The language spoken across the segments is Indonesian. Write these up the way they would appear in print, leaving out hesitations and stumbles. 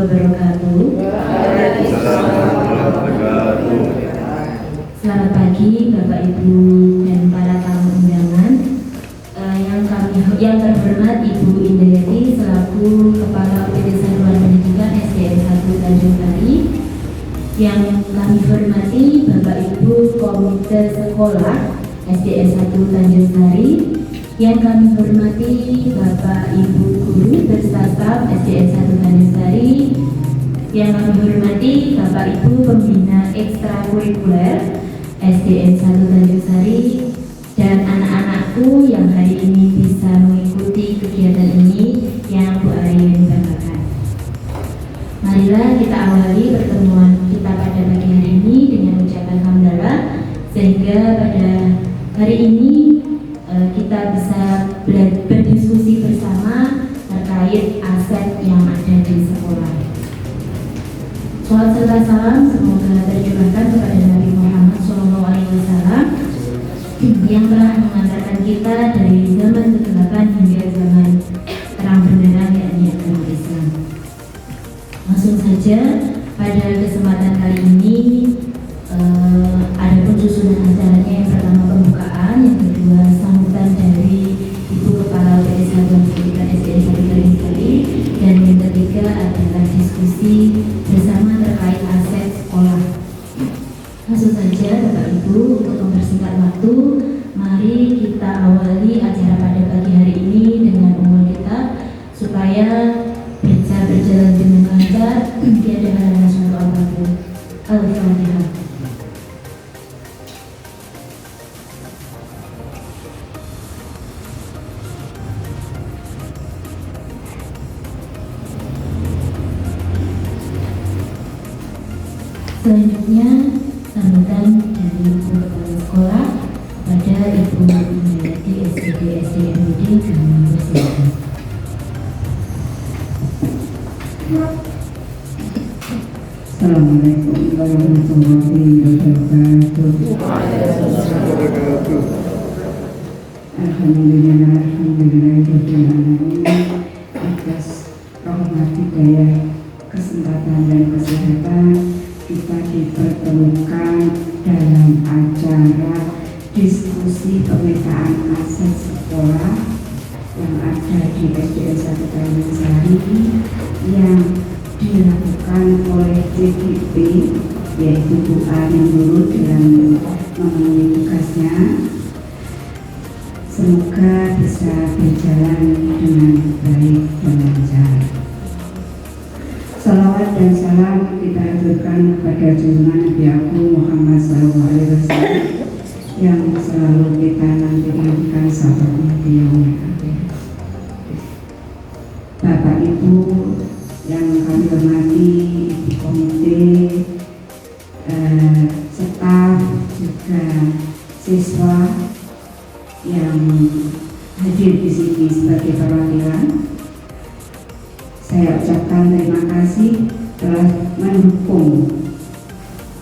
wabarakatuh. Waalaikumsalam warahmatullahi wabarakatuh. Selamat pagi Bapak Ibu dan para tamu undangan. Yang terhormat Ibu Indriati selaku Kepala UPT Satuan Pendidikan SDN 1 Tanjung Sari. Yang kami hormati Bapak Ibu Komite Sekolah SDN 1 Tanjung Sari. Yang kami hormati Bapak Ibu Guru beserta staf SDN 1 Tanjung Sari. Yang kami hormati Bapak Ibu Pembina Ekstrakurikuler SDN 1 Tanjung Sari dan anak-anakku yang hari ini bisa mengikuti kegiatan ini yang Bu Arin banggakan. Marilah kita awali pertemuan kita pada pagi hari ini dengan ucapan hamdalah sehingga pada hari ini kita bisa berdiskusi bersama terkait aset yang ada di sekolah. Salawat serta salam semoga tercurahkan kepada Nabi Muhammad SAW yang telah mengantarkan kita dari zaman kegelapan hingga zaman terang benderang yakni agama Islam. Langsung saja pada kesempatan kali ini ada pun susunan acaranya. Yang pertama pembukaan, yang kedua sambutan dari Ibu Kepala UPT Satuan Pendidikan SDN 1 Tanjung Sari, dan yang ketiga adalah diskusi bersama terkait aset sekolah. Langsung saja Bapak Ibu, untuk mempersingkat waktu, mari kita awali acara pada pagi hari ini dengan umul kitab supaya bisa berjalan dengan lancar, tiada halangan suatu apapun. Al-Fatihah. Selanjutnya sambutan dari Ibu Kepala Sekolah kepada Ibu Indriati SPD SDMUD kami persilakan. Assalamualaikum warahmatullahi wabarakatuh. Alhamdulillah atas rahmat hidayah, kesempatan dan kesehatan kita dipertemukan dalam acara diskusi pemetaan aset sekolah yang ada di SDN 1 Tanjung Sari yang dilakukan oleh CGP, yaitu Bu Arin dulu dalam memenuhi tugasnya. Semoga bisa berjalan dengan baik dan lancar. Salawat dan salam kita aturkan kepada junjungan Nabi Agung Muhammad SAW yang selalu kita nantikan sahabatnya di yaumil akhir. Bapak Ibu yang kami hormati, Ibu Komite, staf, juga siswa yang hadir di sini sebagai perwakilan, saya ucapkan terima kasih telah mendukung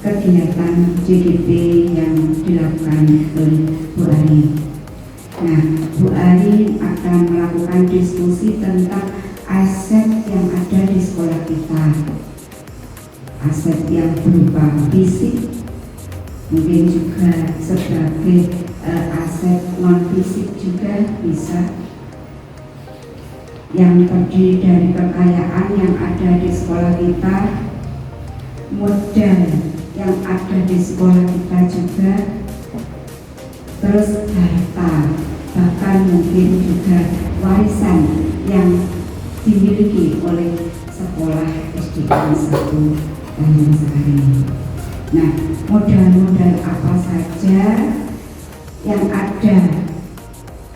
kegiatan JGP yang dilakukan oleh Bu Arin. Nah, Bu Arin akan melakukan diskusi tentang aset yang ada di sekolah kita. Aset yang berupa fisik, mungkin juga sebagai aset non fisik juga bisa, yang terdiri dari kekayaan yang ada di sekolah kita, modal yang ada di sekolah kita juga, terus harta, bahkan mungkin juga warisan yang dimiliki oleh sekolah SDN 1 Tanjung Sari. Nah, modal-modal apa saja yang ada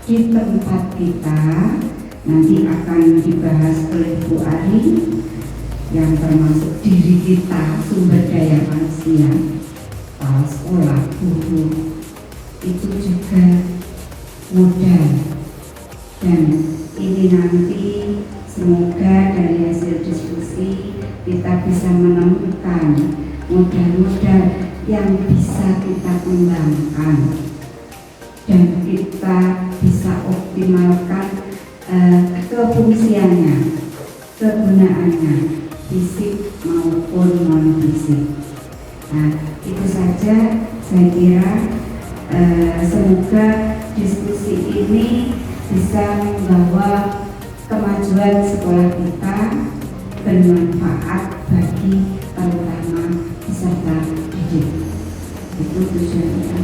di tempat kita nanti akan dibahas oleh Bu Arin, yang termasuk diri kita, sumber daya manusia, kepala sekolah, guru, itu juga modal. Dan ini nanti semoga dari hasil diskusi kita bisa menemukan modal-modal yang bisa kita kembangkan dan kita bisa optimalkan kefungsiannya, kegunaannya, visi semoga diskusi ini bisa membawa kemajuan sekolah kita, bermanfaat bagi terutama peserta didik. Itu tujuannya.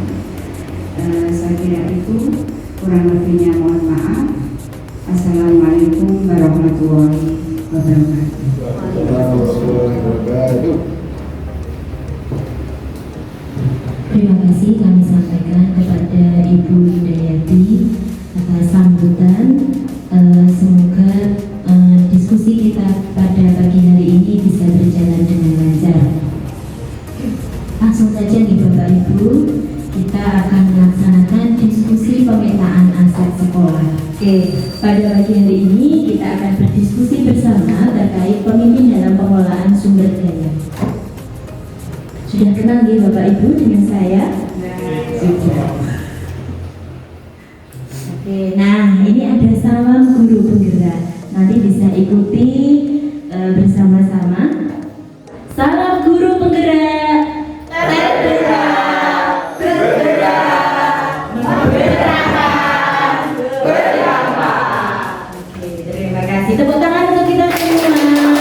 Saya kira itu, kurang lebihnya mohon maaf. Assalamualaikum warahmatullahi wabarakatuh. Terima kasih kami sampaikan kepada Ibu Hidayati atas sambutan. Semoga diskusi kita pada pagi hari ini bisa berjalan dengan lancar. Langsung saja nih Bapak Ibu, kita akan melaksanakan diskusi pemetaan aset sekolah. Oke, pada pagi hari ini kita akan berdiskusi bersama terkait pemimpin dalam pengelolaan sumber daya. Sudah kenal nih Bapak Ibu dengan saya? Sudah. Oke, nah ini ada salam guru penggerak. Nanti bisa ikuti bersama-sama. Salam guru penggerak. Tergerak, bergerak, menggerakkan, berdampak. Oke, terima kasih. Tepuk tangan untuk kita semua.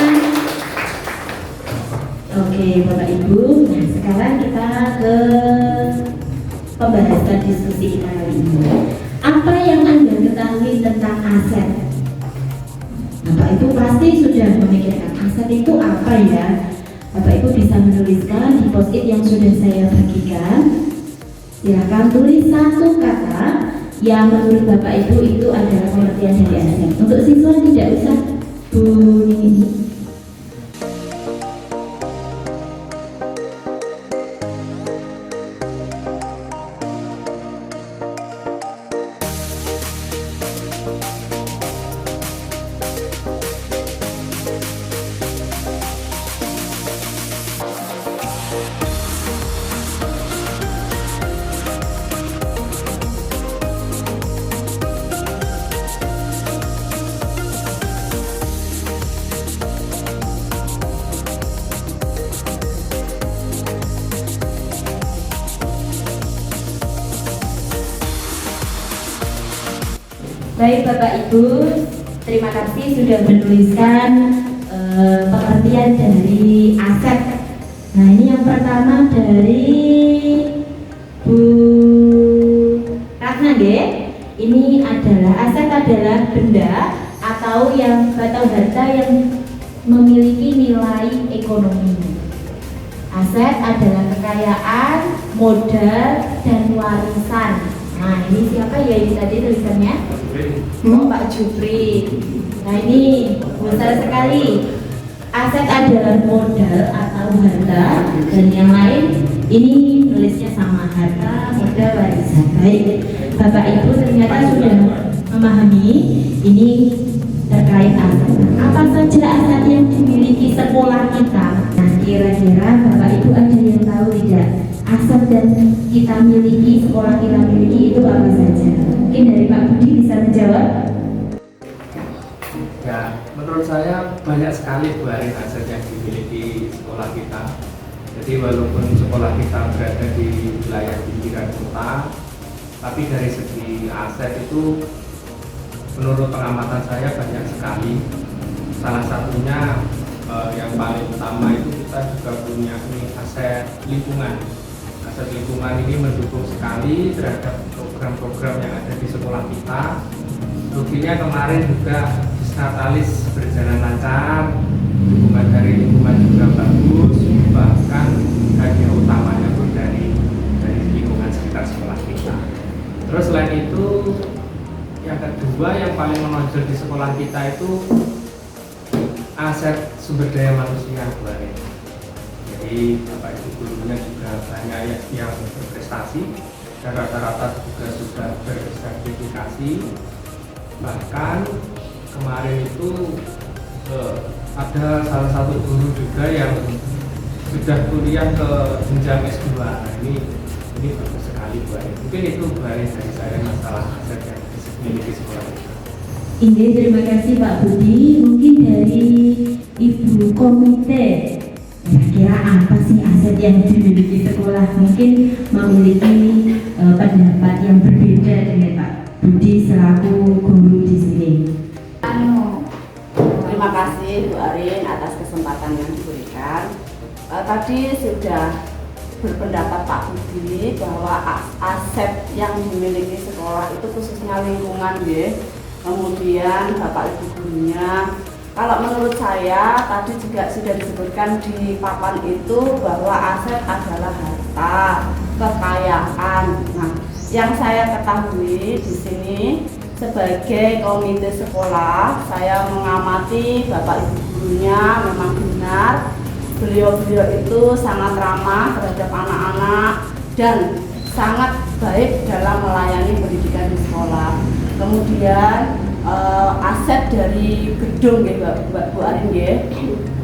Oke, Bapak Ibu. Nah, sekarang kita ke pembahasan diskusi kita kali ini. Apa yang Anda ketahui tentang aset? Bapak Ibu pasti sudah memikirkan aset itu apa ya? Bapak Ibu bisa menuliskan di post-it yang sudah saya bagikan. Silakan tulis satu kata yang menurut Bapak Ibu itu adalah pengertian dari aset. Untuk siswa tidak usah bunyi. Baik Bapak Ibu, terima kasih sudah menuliskan pengertian dari aset. Nah ini yang pertama dari Bu Ratna G. Ini adalah aset adalah benda atau harta yang memiliki nilai ekonomi. Aset adalah kekayaan, modal, dan warisan. Nah ini siapa ya ini tadi tulisannya? Pak Jupri. Nah ini besar sekali. Aset adalah modal atau harta, dan yang lain ini nulisnya sama, harta, modal, warisan. Baik, Bapak Ibu ternyata sudah memahami ini terkait aset. Apa saja aset yang dimiliki sekolah kita? Nah kira-kira Bapak Ibu ada yang tahu tidak? Aset dan kita miliki, sekolah kita miliki itu apa saja? Mungkin dari Pak Budi bisa menjawab. Ya, menurut saya banyak sekali Bu Arin aset yang dimiliki sekolah kita. Jadi walaupun sekolah kita berada di wilayah pinggiran kota, tapi dari segi aset itu menurut pengamatan saya banyak sekali. Salah satunya yang paling utama itu kita juga punya aset lingkungan. Aset lingkungan ini mendukung sekali terhadap program-program yang ada di sekolah kita. Buktinya kemarin juga Natalis berjalan lancar, dukungan dari lingkungan juga bagus, bahkan hadiah utamanya pun dari lingkungan sekitar sekolah kita. Terus selain itu, yang kedua yang paling menonjol di sekolah kita itu aset sumber daya manusia, Bu Arin. Jadi Bapak Ibu gurunya juga banyak yang berprestasi dan rata-rata juga sudah bersertifikasi. Bahkan kemarin itu ada salah satu guru juga yang sudah kuliah ke jenjang S2. Nah, ini bagus sekali Bu Arin. Mungkin itu Bu Arin dari saya masalah aset yang dimiliki sekolah kita. Ini terima kasih Pak Budi. Mungkin dari Ibu Komite, kira-kira apa sih aset yang dimiliki sekolah? Mungkin memiliki pendapat yang berbeda dengan Pak Budi selaku guru di sini. Terima kasih Bu Arin atas kesempatan yang diberikan. Tadi sudah berpendapat Pak Budi bahwa aset yang dimiliki sekolah itu khususnya lingkungan ya. Kemudian Bapak Ibu gurunya. Kalau menurut saya tadi juga sudah disebutkan di papan itu bahwa aset adalah harta, kekayaan. Nah, yang saya ketahui di sini sebagai komite sekolah, saya mengamati Bapak Ibu gurunya memang benar. Beliau-beliau itu sangat ramah terhadap anak-anak dan sangat baik dalam melayani pendidikan di sekolah. Kemudian aset dari gedung ya Bu Arin ya.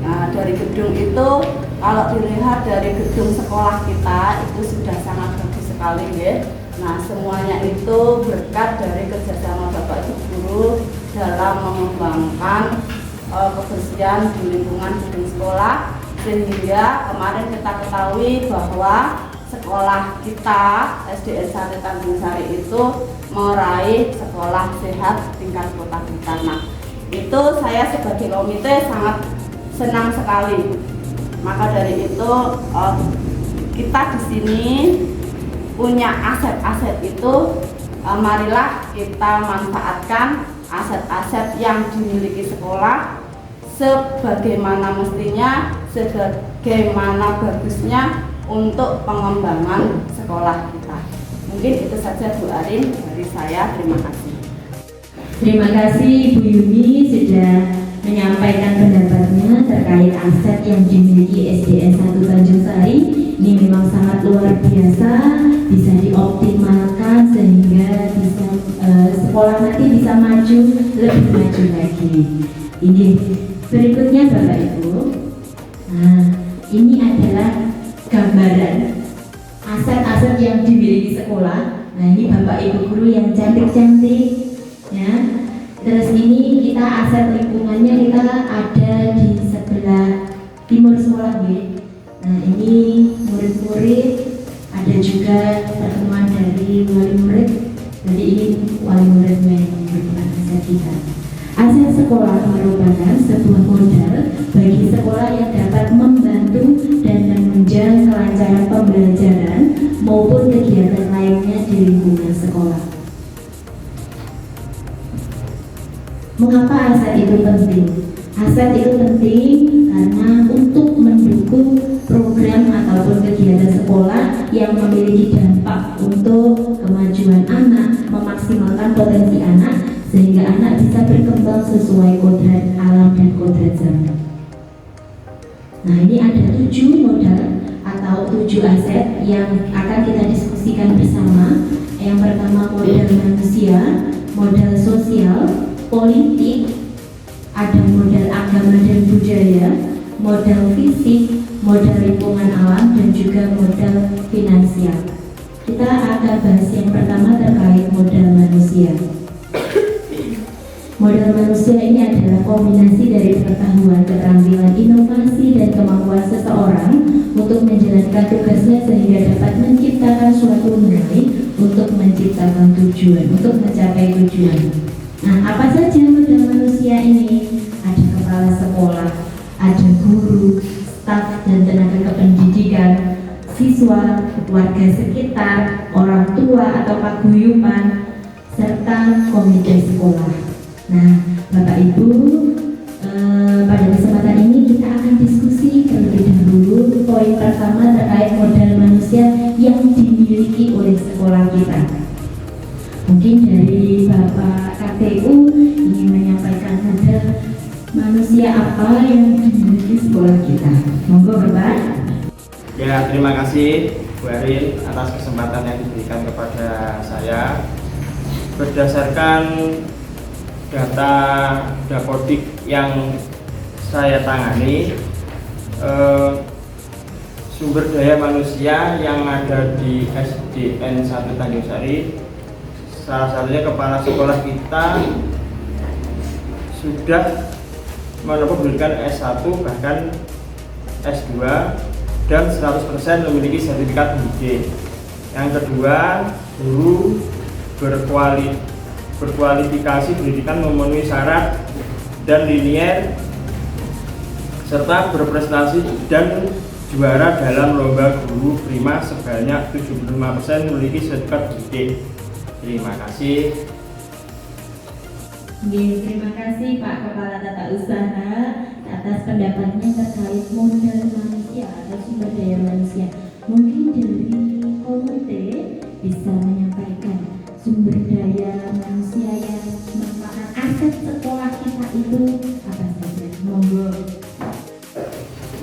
Nah, dari gedung itu kalau dilihat dari gedung sekolah kita itu sudah sangat bagus sekali ya. Nah, semuanya itu berkat dari kerjasama Bapak Ibu guru dalam mengembangkan kebersihan di lingkungan gedung sekolah, sehingga kemarin kita ketahui bahwa sekolah kita SDN 1 Tanjung Sari itu meraih sekolah sehat tingkat kota Blitar. Nah, itu saya sebagai komite sangat senang sekali. Maka dari itu kita di sini punya aset-aset itu, marilah kita manfaatkan aset-aset yang dimiliki sekolah sebagaimana mestinya, sebagaimana bagusnya untuk pengembangan sekolah kita. Mungkin itu saja Bu Arin dari saya. Terima kasih. Terima kasih Bu Yuni sudah menyampaikan pendapatnya terkait aset yang dimiliki SDN 1 Tanjung Sari. Ini memang sangat luar biasa, bisa dioptimalkan sehingga bisa sekolah nanti bisa maju, lebih maju lagi. Ini berikutnya Bapak Ibu. Nah, ini adalah gambaran aset-aset yang dimiliki sekolah. Nah, ini Bapak Ibu guru yang cantik-cantik ya. Terus ini kita aset lingkungannya kita ada di sebelah timur sekolah ya. Nah, ini murid-murid, ada juga pertemuan dari wali murid. Jadi ini wali murid yang merupakan aset kita. Aset sekolah merupakan sebuah modal bagi sekolah yang dapat membantu dan menunjang kelancaran pembelajaran maupun kegiatan lainnya di lingkungan sekolah. Mengapa aset itu penting? Aset itu penting karena untuk mendukung program ataupun kegiatan sekolah yang memiliki dampak untuk kemajuan anak, memaksimalkan potensi anak sehingga anak bisa berkembang sesuai kodrat alam dan kodrat zaman. Nah, ini ada 7 modal atau 7 aset yang akan kita diskusikan bersama. Yang pertama modal manusia, modal sosial, politik, ada modal agama dan budaya, modal fisik, modal lingkungan alam, dan juga modal finansial. Kita akan bahas yang pertama terkait modal manusia. Modal manusia ini adalah kombinasi dari pengetahuan, keterampilan, inovasi, dan kemampuan seseorang untuk menjalankan tugasnya sehingga dapat menciptakan suatu nilai untuk menciptakan tujuan, untuk mencapai tujuan. Nah, apa saja modal manusia ini? Ada kepala sekolah, ada guru, staf dan tenaga kependidikan, siswa, warga sekitar, orang tua atau paguyuban, serta komite sekolah. Nah, Bapak Ibu, pada kesempatan ini kita akan diskusi terlebih dahulu poin pertama terkait modal manusia yang dimiliki oleh sekolah kita. Mungkin dari Bapak KPU ingin menyampaikan modal manusia apa yang dimiliki sekolah kita. Monggo Bapak. Ya, terima kasih Bu Arin atas kesempatan yang diberikan kepada saya. Berdasarkan data Dapodik yang saya tangani, sumber daya manusia yang ada di SDN 1 Tanjung Sari, salah satunya kepala sekolah kita sudah menempuh pendidikan S1 bahkan S2 dan 100% memiliki sertifikat MIG. Yang kedua, guru berkualifikasi pendidikan memenuhi syarat dan linier serta berprestasi dan juara dalam lomba guru prima sebanyak 75% memiliki sertifikat MIG. Terima kasih. Terima kasih Pak Kepala Tata Usaha atas pendapatnya terkait modal manusia atau sumber daya manusia. Mungkin dari komite bisa menyampaikan sumber daya manusia yang merupakan aset sekolah kita itu apa saja? Monggo.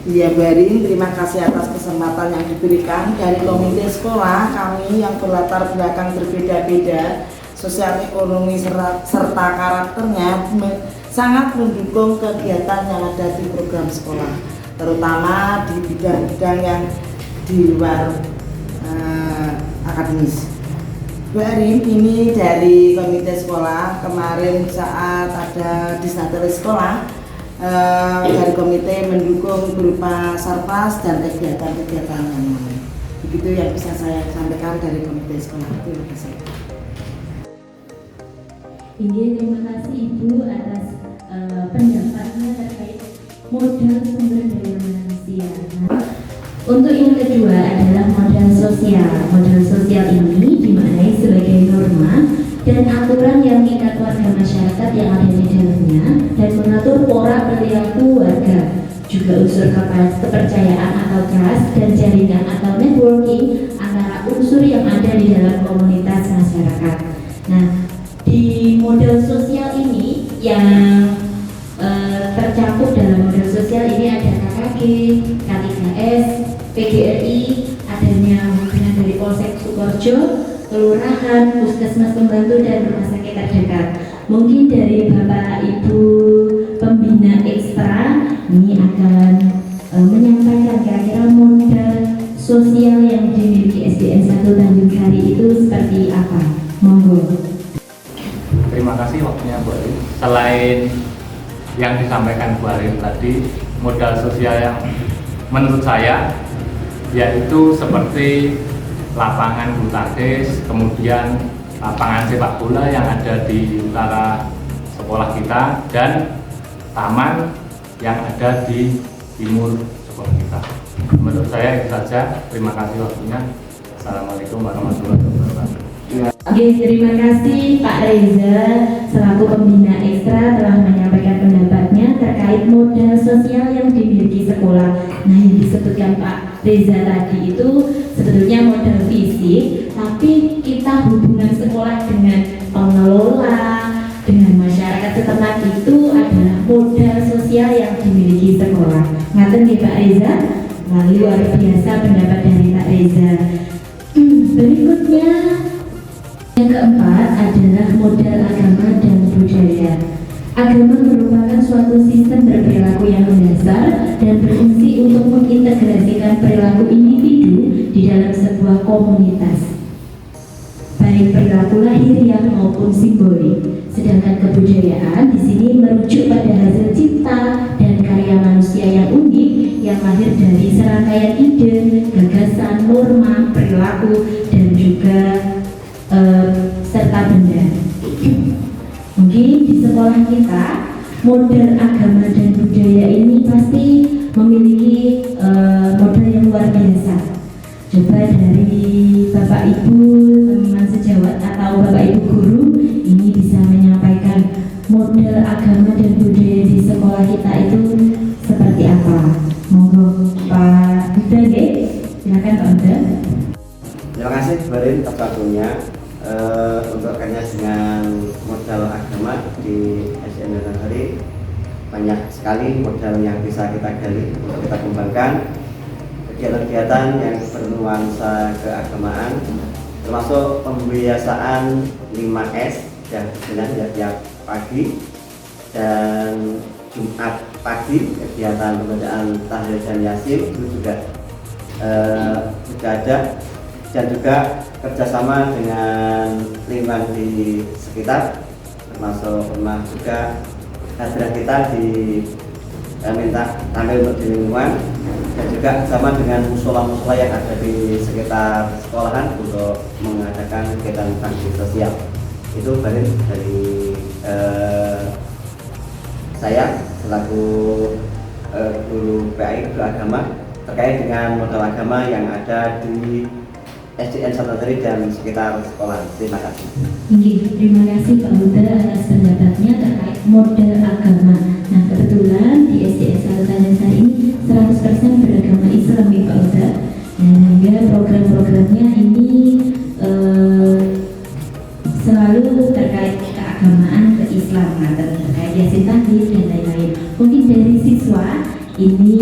Ya, Bu Erin, terima kasih atas kesempatan yang diberikan. Dari komite sekolah kami yang berlatar belakang berbeda-beda, sosial ekonomi serta karakternya sangat mendukung kegiatan yang ada di program sekolah, terutama di bidang-bidang yang di luar akademis. Bu Erin, ini dari komite sekolah kemarin saat ada disnatel sekolah, dari komite mendukung berupa sarpas dan kegiatan-kegiatan yang lain. Begitu yang bisa saya sampaikan dari komite sekolah. Terima kasih. Terima kasih Ibu atas pendapatnya terkait modal sumber daya manusia. Untuk yang kedua adalah modal sosial. Modal sosial ini dimaknai sebagai norma dan aturan yang mengikat warga masyarakat yang ada di dalamnya dan mengatur pola perilaku warga, juga unsur kepercayaan atau trust dan jaringan atau networking antara unsur yang ada di dalam komunitas masyarakat. Nah, di modal sosial ini yang tercakup dalam modal sosial ini ada KKG, K3S, PGRI, adanya hubungan dari Polsek Sukoharjo, kelurahan, puskesmas pembantu dan rumah sakit terdekat. Mungkin dari Bapak Ibu pembina ekstra ini akan menyampaikan kira-kira modal sosial yang dimiliki SDN 1 Tanjung Sari itu seperti apa. Monggo. Terima kasih waktunya Bu Arin. Selain yang disampaikan Bu Arin tadi, modal sosial yang menurut saya yaitu seperti lapangan bulu tangkis, kemudian lapangan sepak bola yang ada di utara sekolah kita, dan taman yang ada di timur sekolah kita. Menurut saya itu saja. Terima kasih waktunya. Assalamualaikum warahmatullahi wabarakatuh. Oke, terima kasih Pak Reza selaku pembina ekstra telah menyampaikan pendapatnya terkait modal sosial yang dimiliki sekolah. Nah, yang disebutkan Pak Reza tadi itu sebetulnya modal fisik, tapi kita hubungan sekolah dengan pengelola, dengan masyarakat setempat itu adalah modal sosial yang dimiliki sekolah. Ngaten nggih Pak Reza? Nah, luar biasa pendapat dari Pak Reza. Berikutnya yang keempat adalah modal agama dan budaya. Agama merupakan suatu sistem berperilaku yang mendasar dan berfungsi untuk mengintegrasikan perilaku individu di dalam sebuah komunitas, baik perilaku lahiriah maupun simbolik. Sedangkan kebudayaan di sini merujuk pada hasil cipta dan karya manusia yang unik yang lahir dari serangkaian ide, gagasan, norma, perilaku, dan juga serta benda. Mungkin di sekolah kita modal agama dan budaya ini pasti memiliki modal yang luar biasa. Coba dari Bapak Ibu teman sejawat atau Bapak Ibu guru ini bisa menyampaikan modal agama dan budaya di sekolah kita itu seperti apa. Monggo Pak Huda, silakan Pak Huda. Terima kasih Bu Arin atas waktunya. Untuk kaitannya dengan modal agama di SDN Sari, banyak sekali modal yang bisa kita gali untuk kita kembangkan. Kegiatan-kegiatan yang bernuansa keagamaan, termasuk pembiasaan 5S yang sebenarnya tiap pagi, dan Jumat pagi kegiatan pembacaan tahlil dan yasin itu juga ada, dan juga kerjasama dengan lingkungan di sekitar, termasuk pernah juga hadirah kita di minta tampil untuk di lingkungan, dan juga sama dengan musola-musola yang ada di sekitar sekolahan untuk mengadakan kegiatan bakti sosial. Itu dari saya selaku guru PAI, guru agama, terkait dengan modal agama yang ada di SDN Sanatari dan sekitar sekolah. Terima kasih. Terima kasih Pak Huda atas pendapatnya terkait modal agama. Nah, kebetulan di SDN Sanatari ini 100% beragama Islam ya Pak Huda. Nah, sehingga program-programnya ini selalu terkait keagamaan, keislaman, terkait Yasin Tahdir dan lain-lain. Mungkin dari siswa ini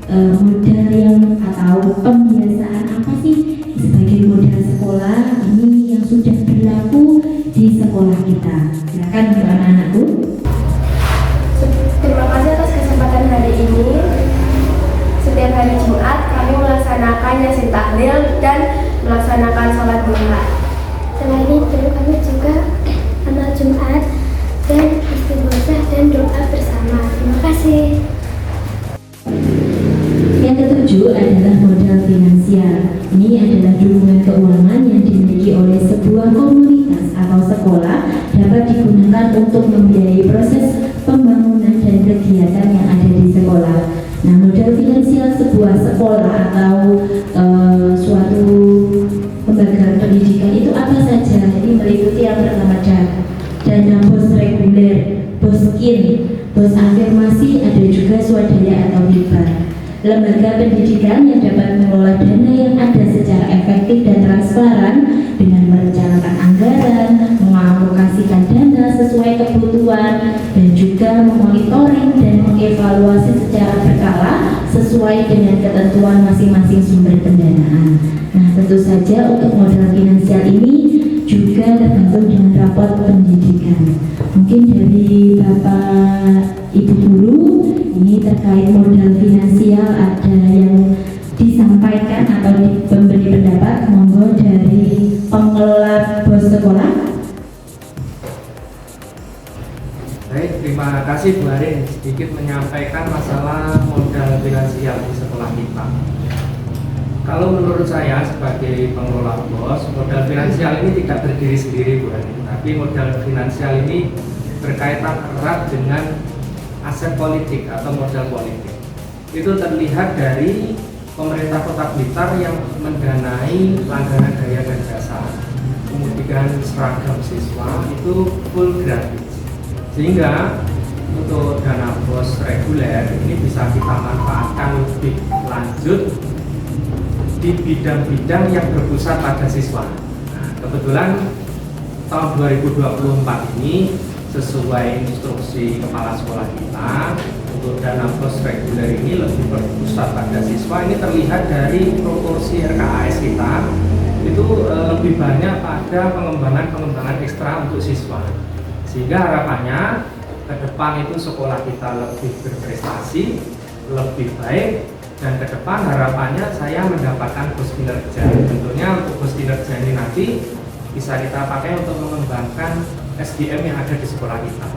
modal yang atau pembiasaan apa sih sebagai modal sekolah ini yang sudah berlaku di sekolah kita? Silakan untuk anak-anakku. Terima kasih atas kesempatan hari ini. Setiap hari Jumat kami melaksanakan Yasin Tahlil dan melaksanakan sholat duha. Selain itu kami juga amal Jumat dan istighosah dan doa bersama. Terima kasih. Yang ketujuh adalah modal finansial. Ini adalah dukungan keuangan yang dimiliki oleh sebuah komunitas atau sekolah dapat digunakan untuk membiayai proses pembangunan dan kegiatan yang ada di sekolah. Nah, modal finansial sebuah sekolah atau suatu lembaga pendidikan itu apa saja? Jadi meliputi yang pertama dana bos reguler, bos kin, bos afirmasi, ada juga swadaya atau hibah. Lembaga pendidikan yang dapat mengelola dana yang ada secara efektif dan transparan dengan merencanakan anggaran, mengalokasikan dana sesuai kebutuhan, dan juga memonitoring dan mengevaluasi secara berkala sesuai dengan ketentuan masing-masing sumber pendanaan. Nah, tentu saja untuk modal finansial ini juga tergantung dengan rapot pendidikan. Mungkin dari Bapak Ibu Guru ini terkait modal finansial ada yang disampaikan atau memberi pendapat, monggo dari pengelola bos sekolah. Baik, terima kasih Bu Arin sedikit menyampaikan masalah modal finansial di sekolah kita. Kalau menurut saya sebagai pengelola BOS, modal finansial ini tidak berdiri sendiri Bu Arin, tapi modal finansial ini berkaitan erat dengan aset politik atau modal politik. Itu terlihat dari pemerintah Kota Blitar yang mendanai langganan daya dan jasa, kemudian seragam siswa itu full gratis. Sehingga untuk dana BOS reguler ini bisa kita manfaatkan lebih lanjut di bidang-bidang yang berpusat pada siswa. Nah, kebetulan tahun 2024 ini sesuai instruksi kepala sekolah kita untuk dana BOS reguler ini lebih berpusat pada siswa. Ini terlihat dari proporsi RKAS kita itu lebih banyak pada pengembangan ekstra untuk siswa, sehingga harapannya ke depan itu sekolah kita lebih berprestasi, lebih baik, dan ke depan harapannya saya mendapatkan BOS kinerja. Tentunya untuk BOS kinerja ini nanti bisa kita pakai untuk mengembangkan SDM yang ada di sekolah kita,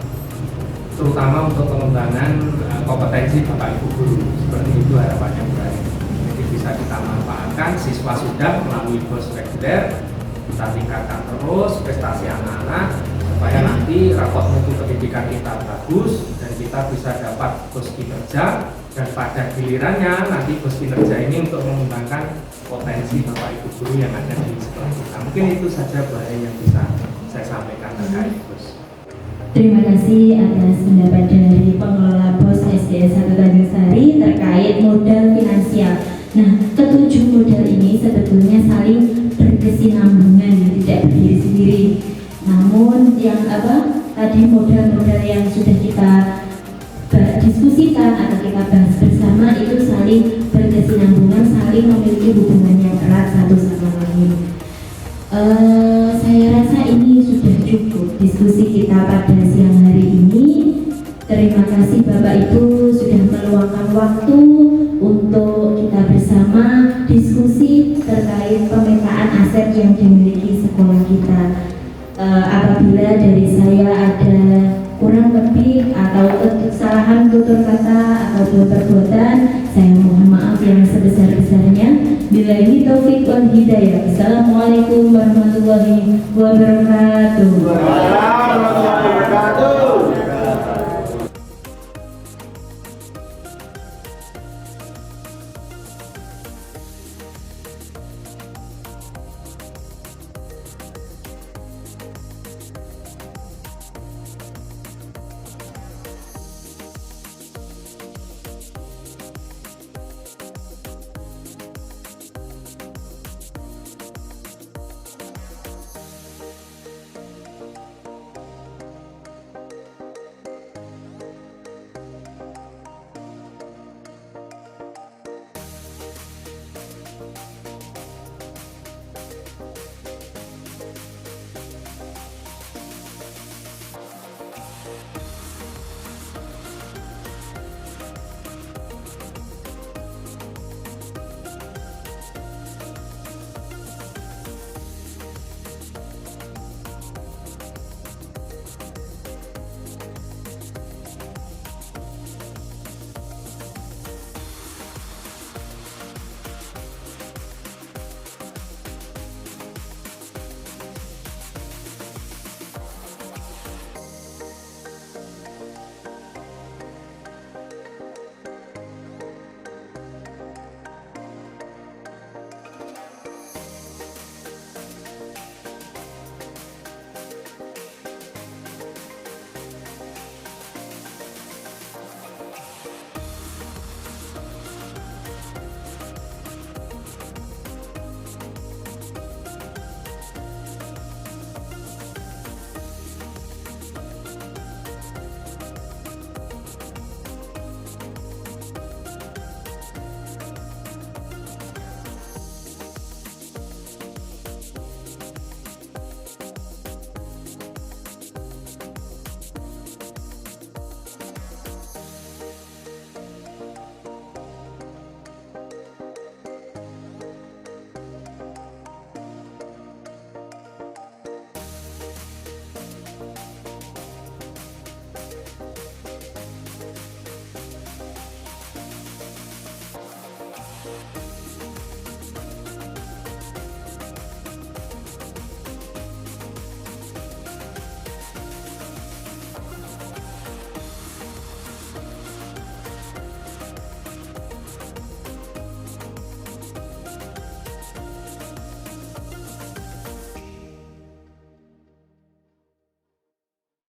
terutama untuk pengembangan kompetensi Bapak Ibu Guru. Seperti itu harapannya Bu Arin. Jadi bisa kita manfaatkan, siswa sudah melalui BOS reguler, kita tingkatkan terus prestasi anak-anak supaya nanti rapot mutu pendidikan kita bagus dan kita bisa dapat BOS kinerja, dan pada gilirannya nanti BOS kinerja ini untuk mengembangkan potensi Bapak Ibu Guru yang ada di sekolah kita. Mungkin itu saja Bu Arin yang bisa saya sampaikan terkait BOS. Terima kasih atas pendapat dari pengelola BOS SDN 1 Tanjung Sari terkait modal finansial. Nah, ketujuh modal ini sebetulnya saling berkesinambungan, tidak berdiri sendiri. Namun yang tadi modal-modal yang sudah kita diskusikan atau kita bahas bersama itu saling berkesinambungan, saling memiliki hubungan yang erat satu sama lain. Saya rasa ini sudah cukup diskusi kita pada siang hari ini. Terima kasih Bapak Ibu sudah meluangkan waktu untuk kita bersama diskusi terkait pemetaan aset yang dimiliki sekolah kita. Apabila dari saya ada kurang lebih atau kesalahan kesalahan tutur kata ataupun perbuatan, saya mohon maaf yang sebesar-besarnya. Billahi taufik wal hidayah. Assalamualaikum warahmatullahi wabarakatuh.